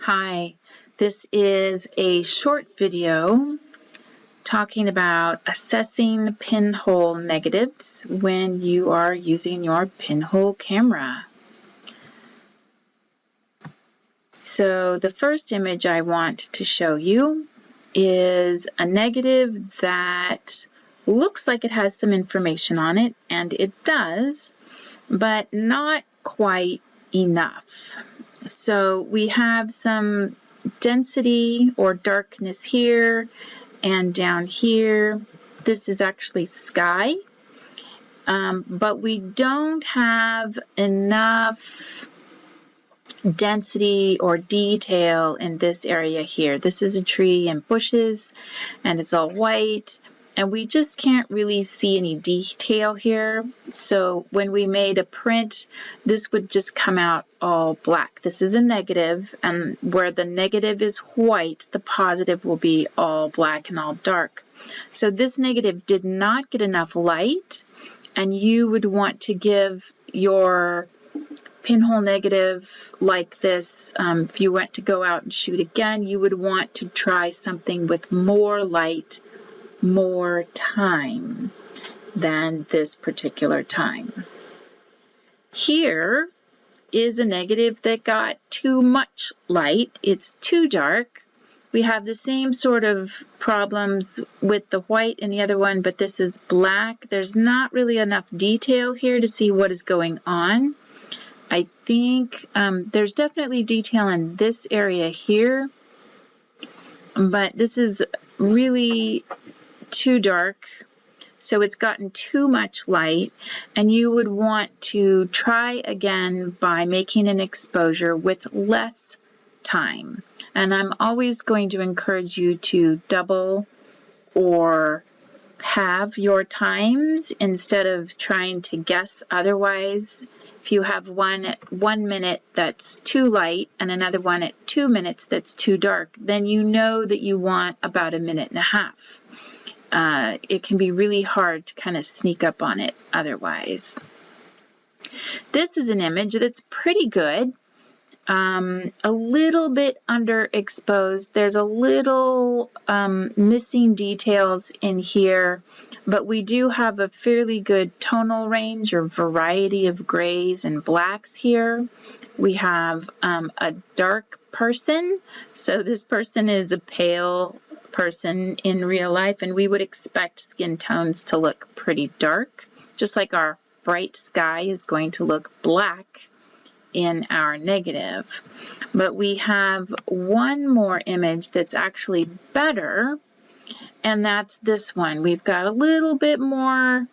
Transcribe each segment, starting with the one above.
Hi, this is a short video talking about assessing pinhole negatives when you are using your pinhole camera. So the first image I want to show you is a negative that looks like it has some information on it, and it does, but not quite enough. So we have some density or darkness here and down here. This is actually sky, but we don't have enough density or detail in this area here. This is a tree and bushes, and it's all white, and we just can't really see any detail here. So when we made a print, this would just come out all black. This is a negative, and where the negative is white, the positive will be all black and all dark. So this negative did not get enough light, and you would want to give your pinhole negative like this. If you went to go out and shoot again, you would want to try something with more light, more time than this particular time. Here is a negative that got too much light. It's too dark. We have the same sort of problems with the white and the other one, but this is black. There's not really enough detail here to see what is going on. I think there's definitely detail in this area here, but this is really too dark, so it's gotten too much light, and you would want to try again by making an exposure with less time. And I'm always going to encourage you to double or have your times instead of trying to guess otherwise. If you have one at 1 minute that's too light and another one at 2 minutes that's too dark, then you know that you want about 1.5 minutes. It can be really hard to kind of sneak up on it otherwise. This is an image that's pretty good. A little bit underexposed. There's a little missing details in here, but we do have a fairly good tonal range or variety of grays and blacks here. We have a dark person, so this person is a pale person in real life, and we would expect skin tones to look pretty dark, just like our bright sky is going to look black in our negative. But we have one more image that's actually better, and that's this one. We've got a little bit more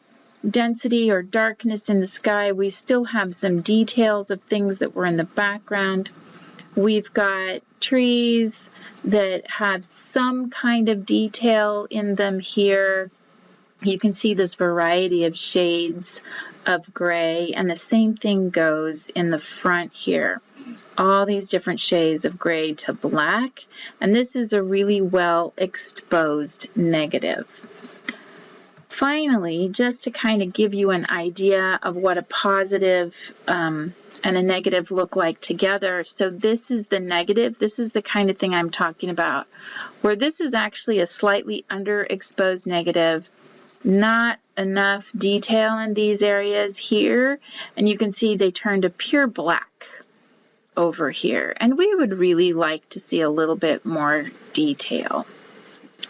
density or darkness in the sky. We still have some details of things that were in the background. We've got trees that have some kind of detail in them here. You can see this variety of shades of gray, and the same thing goes in the front here. All these different shades of gray to black, and this is a really well exposed negative. Finally, just to kind of give you an idea of what a positive and a negative look like together. So this is the negative. This is the kind of thing I'm talking about, where this is actually a slightly underexposed negative. Not enough detail in these areas here, and you can see they turned to pure black over here, and we would really like to see a little bit more detail.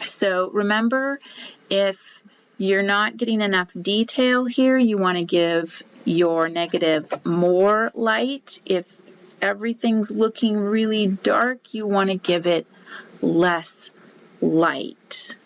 So remember, if you're not getting enough detail here, you want to give your negative more light. If everything's looking really dark, you want to give it less light.